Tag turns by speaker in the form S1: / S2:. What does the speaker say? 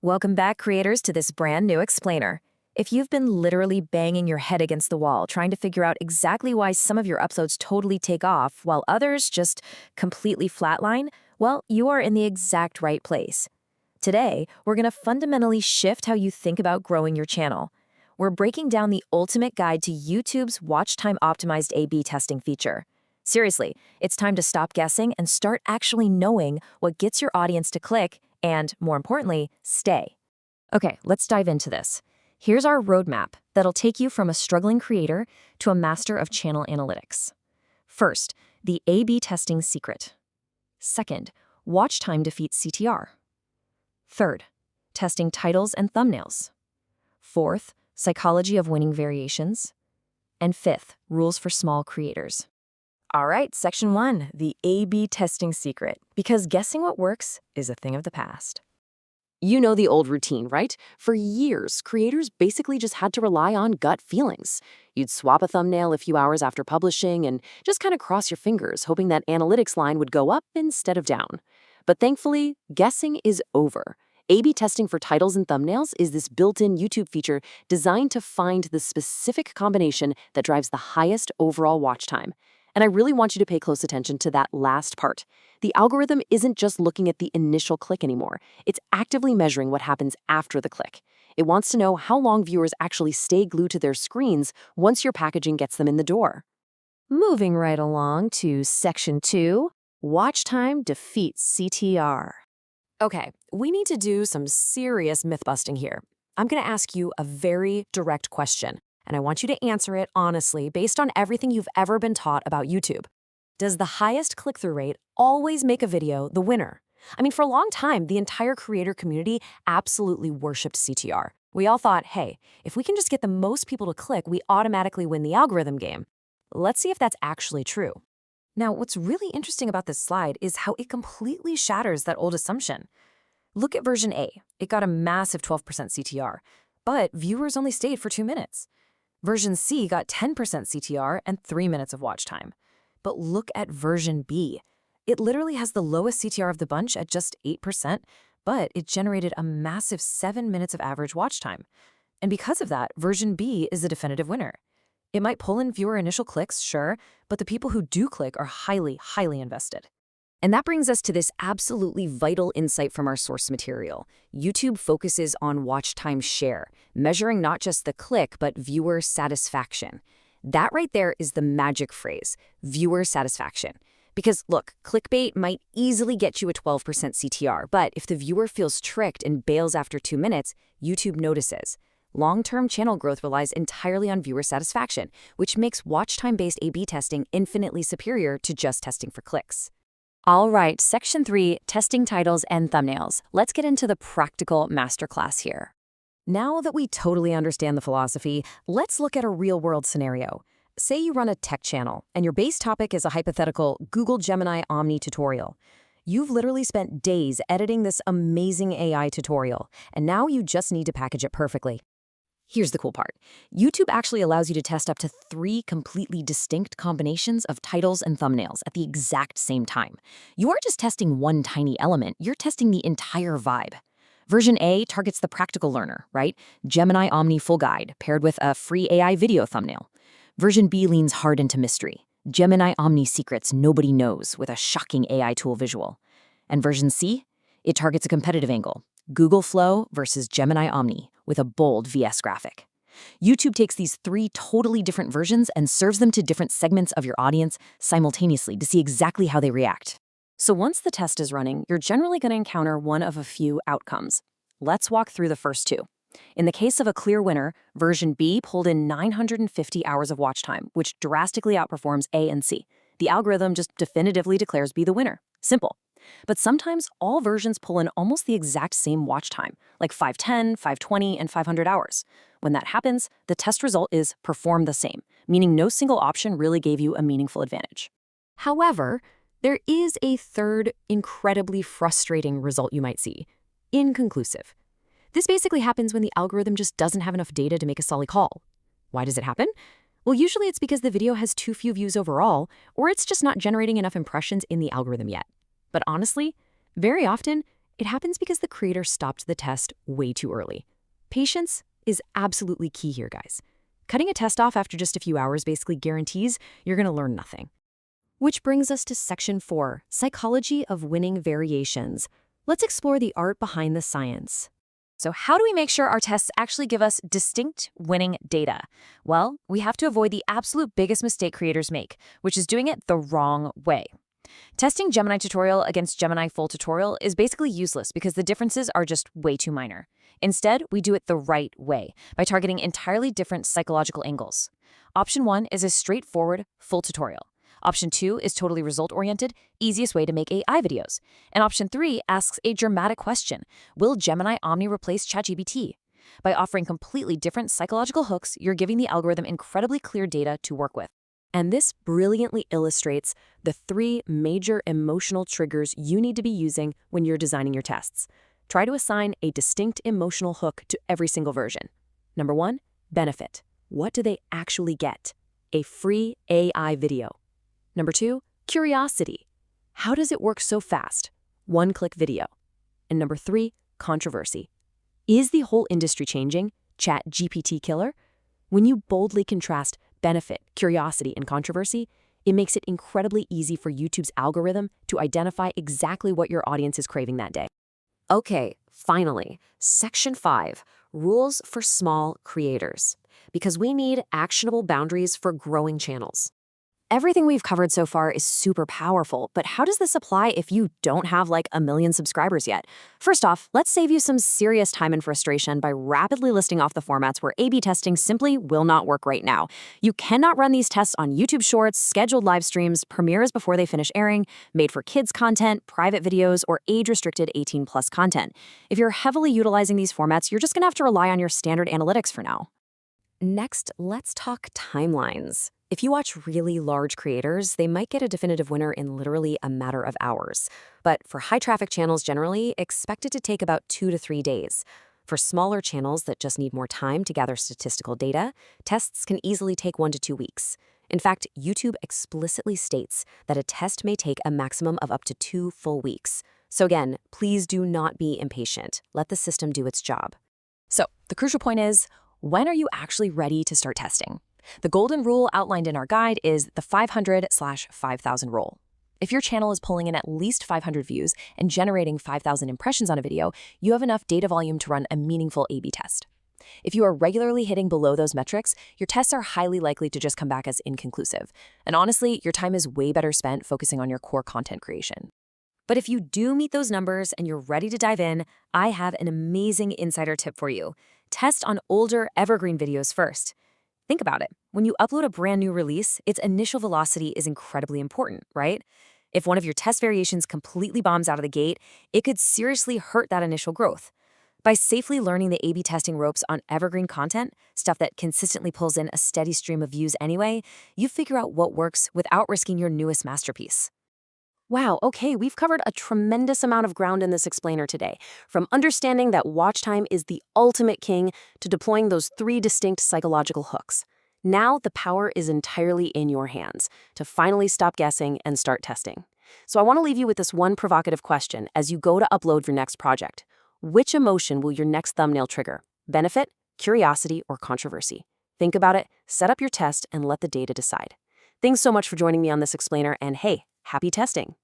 S1: Welcome back, creators, to this brand new explainer. If you've been literally banging your head against the wall trying to figure out exactly why some of your uploads totally take off while others just completely flatline, well, you are in the exact right place. Today, we're going to fundamentally shift how you think about growing your channel. We're breaking down the ultimate guide to YouTube's watch time optimized A/B testing feature. Seriously, it's time to stop guessing and start actually knowing what gets your audience to click and, more importantly, stay. Okay, let's dive into this. Here's our roadmap that'll take you from a struggling creator to a master of channel analytics. First, the A/B testing secret. Second, watch time defeats CTR. Third, testing titles and thumbnails. Fourth, psychology of winning variations. And fifth, rules for small creators. All right, section 1, the A/B testing secret, because guessing what works is a thing of the past.
S2: You know the old routine, right? For years, creators basically just had to rely on gut feelings. You'd swap a thumbnail a few hours after publishing and just kind of cross your fingers, hoping that analytics line would go up instead of down. But thankfully, guessing is over. A/B testing for titles and thumbnails is this built-in YouTube feature designed to find the specific combination that drives the highest overall watch time. And I really want you to pay close attention to that last part. The algorithm isn't just looking at the initial click anymore. It's actively measuring what happens after the click. It wants to know how long viewers actually stay glued to their screens once your packaging gets them in the door.
S1: Moving right along to section 2, watch time defeats CTR. Okay, we need to do some serious myth-busting here. I'm going to ask you a very direct question, and I want you to answer it honestly based on everything you've ever been taught about YouTube. Does the highest click-through rate always make a video the winner? I mean, for a long time, the entire creator community absolutely worshipped CTR. We all thought, hey, if we can just get the most people to click, we automatically win the algorithm game. Let's see if that's actually true. Now, what's really interesting about this slide is how it completely shatters that old assumption. Look at version A. It got a massive 12% CTR, but viewers only stayed for 2 minutes. Version C got 10% CTR and 3 minutes of watch time. But look at version B. It literally has the lowest CTR of the bunch at just 8%, but it generated a massive 7 minutes of average watch time. And because of that, version B is the definitive winner. It might pull in viewer initial clicks, sure, but the people who do click are highly, highly invested. And that brings us to this absolutely vital insight from our source material. YouTube focuses on watch time share, measuring not just the click, but viewer satisfaction. That right there is the magic phrase, viewer satisfaction. Because look, clickbait might easily get you a 12% CTR, but if the viewer feels tricked and bails after 2 minutes, YouTube notices. Long-term channel growth relies entirely on viewer satisfaction, which makes watch time-based A/B testing infinitely superior to just testing for clicks. All right, section 3, testing titles and thumbnails. Let's get into the practical masterclass here. Now that we totally understand the philosophy, let's look at a real-world scenario. Say you run a tech channel, and your base topic is a hypothetical Google Gemini Omni tutorial. You've literally spent days editing this amazing AI tutorial, and now you just need to package it perfectly. Here's the cool part. YouTube actually allows you to test up to 3 completely distinct combinations of titles and thumbnails at the exact same time. You aren't just testing one tiny element, you're testing the entire vibe. Version A targets the practical learner, right? Gemini Omni Full Guide, paired with a free AI video thumbnail. Version B leans hard into mystery. Gemini Omni Secrets Nobody Knows with a shocking AI tool visual. And version C? It targets a competitive angle. Google Flow versus Gemini Omni with a bold VS graphic. YouTube takes these 3 totally different versions and serves them to different segments of your audience simultaneously to see exactly how they react. So once the test is running, you're generally going to encounter one of a few outcomes. Let's walk through the first 2. In the case of a clear winner, version B pulled in 950 hours of watch time, which drastically outperforms A and C. The algorithm just definitively declares B the winner. Simple. But sometimes all versions pull in almost the exact same watch time, like 510, 520, and 500 hours. When that happens, the test result is perform the same, meaning no single option really gave you a meaningful advantage. However, there is a third, incredibly frustrating result you might see: inconclusive. This basically happens when the algorithm just doesn't have enough data to make a solid call. Why does it happen? Well, usually it's because the video has too few views overall, or it's just not generating enough impressions in the algorithm yet. But honestly, very often, It happens because the creator stopped the test way too early. Patience is absolutely key here, guys. Cutting a test off after just a few hours basically guarantees you're going to learn nothing. Which brings us to Section 4, Psychology of Winning Variations. Let's explore the art behind the science.
S2: So how do we make sure our tests actually give us distinct winning data? Well, we have to avoid the absolute biggest mistake creators make, which is doing it the wrong way. Testing Gemini tutorial against Gemini full tutorial is basically useless because the differences are just way too minor. Instead, we do it the right way by targeting entirely different psychological angles. Option 1 is a straightforward full tutorial. Option 2 is totally result-oriented, easiest way to make AI videos. And Option 3 asks a dramatic question: will Gemini Omni replace ChatGPT? By offering completely different psychological hooks, you're giving the algorithm incredibly clear data to work with.
S1: And this brilliantly illustrates the 3 major emotional triggers you need to be using when you're designing your tests. Try to assign a distinct emotional hook to every single version. Number 1, benefit. What do they actually get? A free AI video. Number 2, curiosity. How does it work so fast? One-click video. And number 3, controversy. Is the whole industry changing? ChatGPT killer? When you boldly contrast benefit, curiosity, and controversy, it makes it incredibly easy for YouTube's algorithm to identify exactly what your audience is craving that day.
S2: Okay, finally, Section 5, Rules for Small Creators. Because we need actionable boundaries for growing channels. Everything we've covered so far is super powerful, but how does this apply if you don't have like 1 million subscribers yet? First off, let's save you some serious time and frustration by rapidly listing off the formats where A/B testing simply will not work right now. You cannot run these tests on YouTube Shorts, scheduled live streams, premieres before they finish airing, made for kids content, private videos, or age-restricted 18+ content. If you're heavily utilizing these formats, you're just gonna have to rely on your standard analytics for now.
S1: Next, let's talk timelines. If you watch really large creators, they might get a definitive winner in literally a matter of hours. But for high-traffic channels generally, expect it to take about 2 to 3 days. For smaller channels that just need more time to gather statistical data, tests can easily take 1 to 2 weeks. In fact, YouTube explicitly states that a test may take a maximum of up to 2 full weeks. So again, please do not be impatient. Let the system do its job. So the crucial point is, when are you actually ready to start testing? The golden rule outlined in our guide is the 500/5000 rule. If your channel is pulling in at least 500 views and generating 5,000 impressions on a video, you have enough data volume to run a meaningful A/B test. If you are regularly hitting below those metrics, your tests are highly likely to just come back as inconclusive. And honestly, your time is way better spent focusing on your core content creation. But if you do meet those numbers and you're ready to dive in, I have an amazing insider tip for you. Test on older evergreen videos first. Think about it. When you upload a brand new release, its initial velocity is incredibly important, right? If one of your test variations completely bombs out of the gate, it could seriously hurt that initial growth. By safely learning the A/B testing ropes on evergreen content, stuff that consistently pulls in a steady stream of views anyway, you figure out what works without risking your newest masterpiece. Wow, okay, we've covered a tremendous amount of ground in this explainer today, from understanding that watch time is the ultimate king to deploying those 3 distinct psychological hooks. Now the power is entirely in your hands to finally stop guessing and start testing. So I want to leave you with this one provocative question as you go to upload your next project. Which emotion will your next thumbnail trigger? Benefit, curiosity, or controversy? Think about it, set up your test, and let the data decide. Thanks so much for joining me on this explainer, and hey, happy testing!